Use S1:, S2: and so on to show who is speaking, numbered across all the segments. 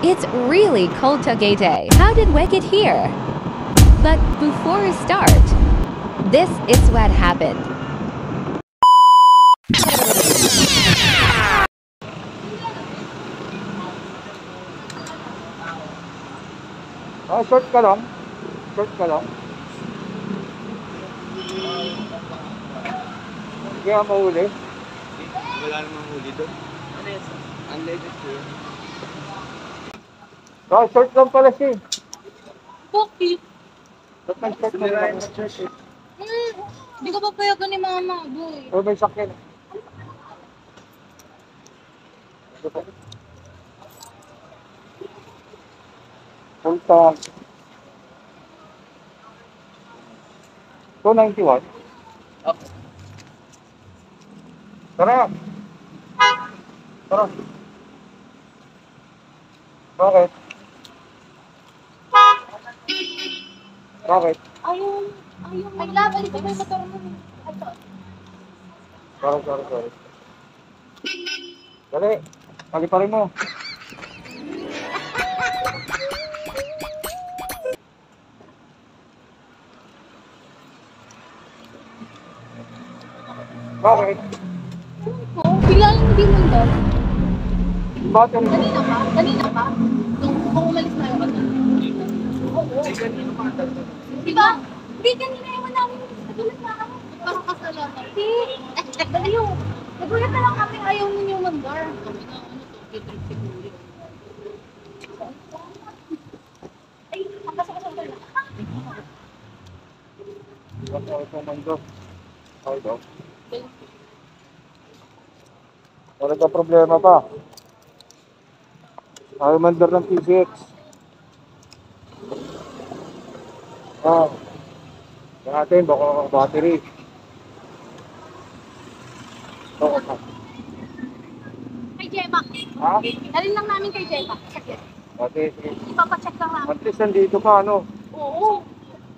S1: It's really cold Tagaytay. How did we get here? But before we start, this is what happened.
S2: Oh, short ka lang. Short ka lang. Hindi ka mahuli.
S3: Wala namang huli doon. Ano yun? Unleaded ko yun.
S2: Oh, short lang pala siya.
S4: Poki.
S2: Short lang, short lang.
S4: Hindi ko pa payagan ni mama, boy.
S2: Oh, may sakyan. Full tank. 291.
S3: Okay.
S2: Tara. Tara. Bakit? Bakit?
S4: Ayun. Ay, balik ko yung motor mo.
S2: Sorry. Dali. Paliparin mo. Bakit?
S4: Oo, bigla lang hindi mo daw.
S2: Bakit?
S4: Kanina pa? Nung umalis na yung ano. Oo. Di ba? Hindi, kanina yung namin nagulat na kami. Parang kasalanan. Hindi. Dali yung. Nagulat na lang kami, ayaw ninyo mandar. Kami na, Tokyo trip siguro. Ay, ang kasakasal na.
S2: Ito mundo. Ito. Wala ka problema pa. Ayaw mandar ng PCX. Natin, baka battery.
S4: Kay Jeba.
S2: Ha?
S4: Dalhin lang namin kay Jeba. Sakit.
S2: Okay.
S4: Ipapacheck lang namin.
S2: At least nandito ka, ano?
S4: Oo.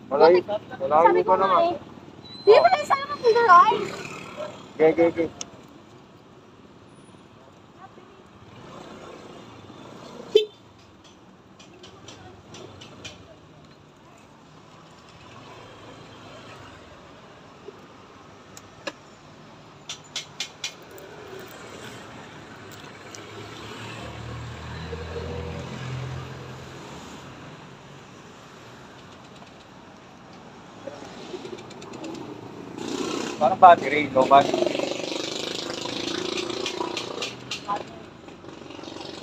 S2: Malayo
S4: Sabi ko
S2: pa
S4: nga
S2: naman.
S4: eh. Di ba lang sana mag-drive?
S2: Okay. Parang battery, low battery.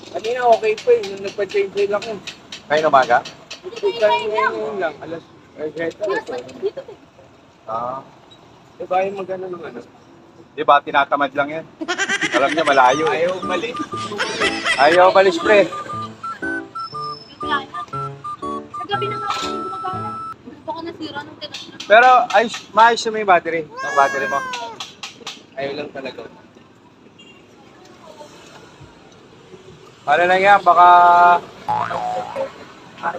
S3: Kanina okay pa eh, nung nagpa-change oil ako.
S2: Ngayon umaga?
S4: Hindi kayo
S3: Ngayon lang, alas 7.
S4: Dito.
S3: Diba yung magano ng ano?
S2: Di ba, tinatamad lang yan. Alam niya, malayo eh.
S3: Ayaw mali.
S2: Ayaw balis, pre.
S4: Nagabi na nga ako yung gumagana. Baka nasira ng tinasyon.
S2: Pero, maayos na yung battery. Ang battery mo.
S3: Ayaw lang talaga.
S2: Ano lang yan, baka...
S4: Para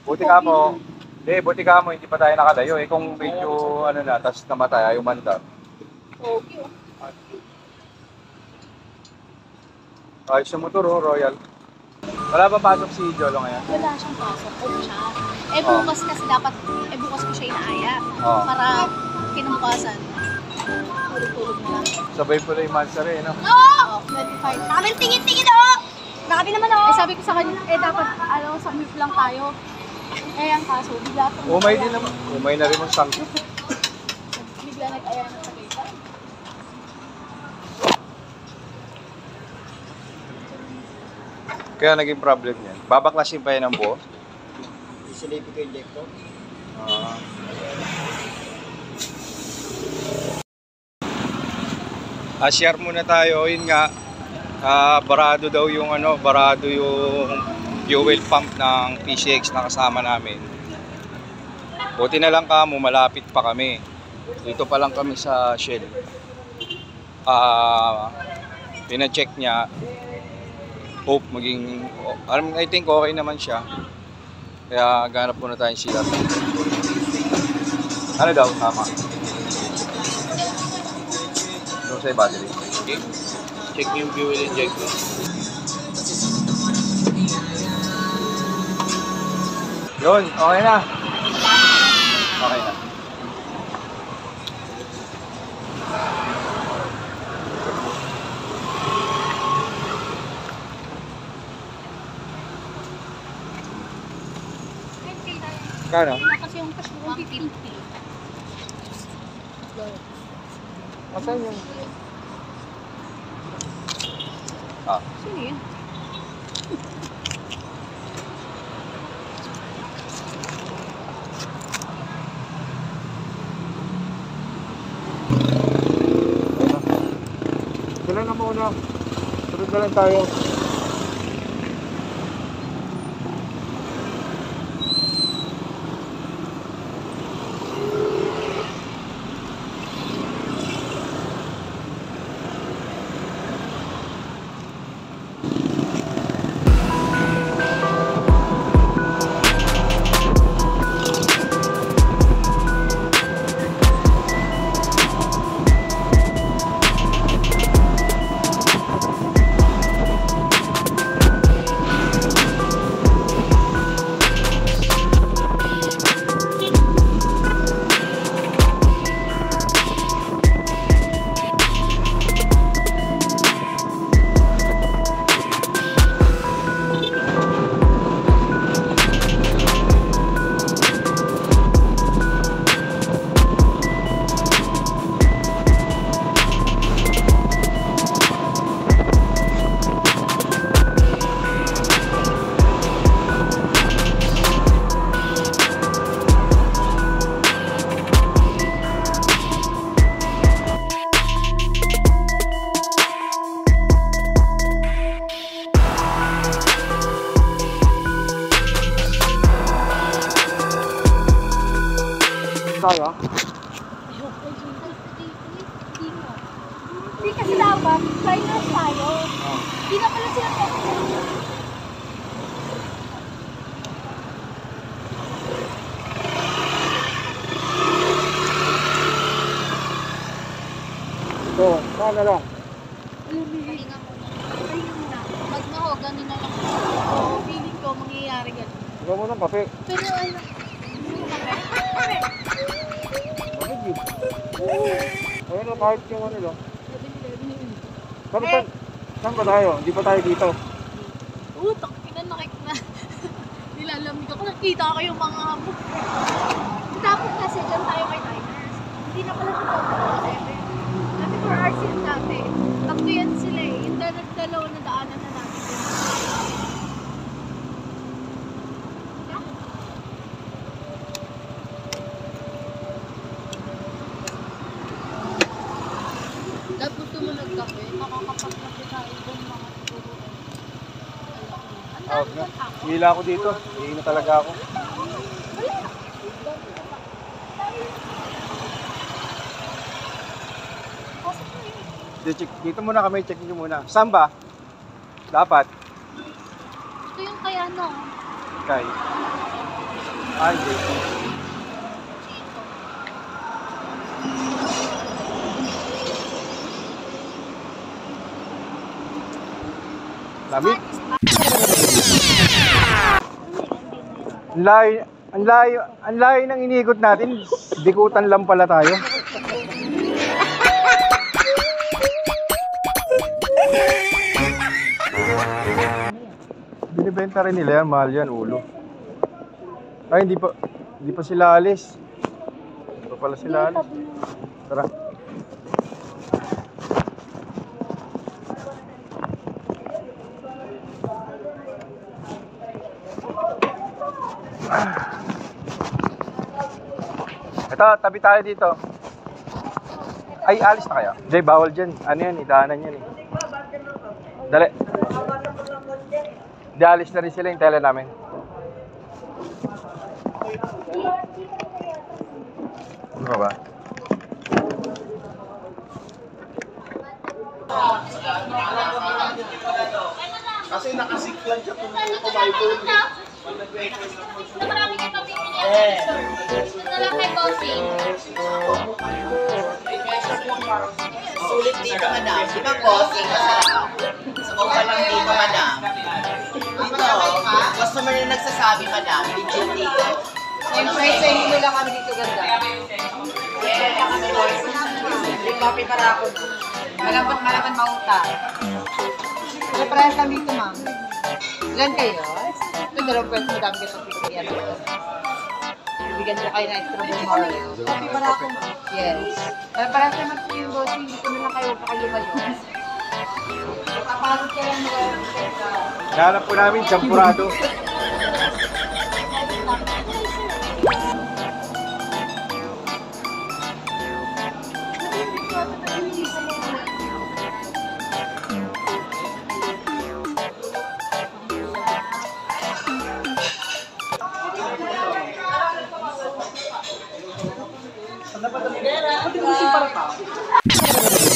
S2: Buti ka mo, hindi pa tayo nakalayo. Eh, kung medyo, ano na, tas namatay, ayaw mandar.
S4: okay.
S2: Ayos yung motor, oh, Royal. Wala ba pasok si Jolo ngayon?
S4: Wala siyang pasok. Off siya. Bukas kasi dapat, bukas ko siya inaayat.
S2: Oo.
S4: Para kinabukasan. Tulog na lang.
S2: Sabay pala yung Mansa rin, no?
S4: Oo! 25. Nakabing tingin-tingin oh! Nakabi naman oh! Sabi ko sa kanya, dapat, sa MIP lang tayo. Ang kaso, bigla itong...
S2: Umay din naman. Umay na rin mong sangkot.
S4: Bigla nag-aya ng Tagaytay.
S2: Kaya naging problem yan. Babaklasin pa yan ng buo.
S3: Isilipin ko yung injector.
S2: Share muna tayo. Yun nga, barado daw yung barado yung fuel pump ng PCX na kasama namin. Buti na lang kamo, malapit pa kami. Dito pa lang kami sa Shell. Pina-check niya. hope maging, I think okay naman siya. Kaya ganap muna tayong CR. Ano daw? Tama. Yung sa battery.
S3: Okay. Check yung fuel injector.
S2: Yun, okay na. Okay na. Kano?
S4: Kasi yung cash mo, 150.
S2: Asan yung... Ah.
S4: Sino yun?
S2: Sila na muna. Sunod na lang tayo. Tayo?
S4: Hindi kasi dapat, finals tayo. Hindi na pala sila pwede.
S2: So, saan na lang?
S4: Pahinga muna. Pahinga muna. Magmahogan na lang. Feeling ko, mangyayari ganun.
S2: Ikaw mo ng kape.
S4: Pero ano?
S2: Bakit yun? Ayun na, kahit yung ano lang. Saan ba tayo? Hindi pa tayo dito.
S4: Utak, pinanakit na. Nilalamig ako. Nakita ko yung mga hamok. Tapos kasi dyan tayo kay Diners. Hindi na pala siya tapos 7. Dati 4 hours yun dati. Tatlo yan sila eh. Yung dalawa na daanan na natin. Dahil gusto mo nagkape, makakapagkape tayo doon mga siguro.
S2: Tawag na. Hila ako dito. Hila na talaga ako. Dito muna kami, check nyo muna. Saan ba? Dapat?
S4: Ito yung kay ano?
S2: Kay. Ay, dito. Lamig? Ang layo ng iniikot natin. Bikutan lang pala tayo. Binibenta rin nila yan, mahal yan, ulo. Ay, hindi pa sila alis. Hindi pa pala sila alis. Tara. Ito, tabi tayo dito. Ay, alis na kayo. Jay, bawal dyan. Ano yan, idaanan yan eh. Dali. Di, alis na rin sila yung tela namin. Ano ba?
S3: Kasi nakasiklan siya kung kumaipon.
S4: Marami kayo papipili. Ito lang kay Bossing.
S5: Sulit dito, madam. Di ba, bossing? Sumaw pa lang dito, madam. Dito, customer na nagsasabi, madam. Legit dito.
S6: Siyempre, sa inyo mo lang kami dito ganda. Lipapi para ako. Malaman mauta. May parehas kami dito, ma'am. Ilan kayo? Ito dalawang pwede mo dami kayo sa pipilian. Bibigyan nila kayo na extra bumar. Lipapi para ako, ma'am. Yes. May parehas naman po yung bossing. Dito na lang kayo pakalumayo. Kapagod kayo lang mga
S2: Hanap po namin, champurado.
S3: Pati mo si para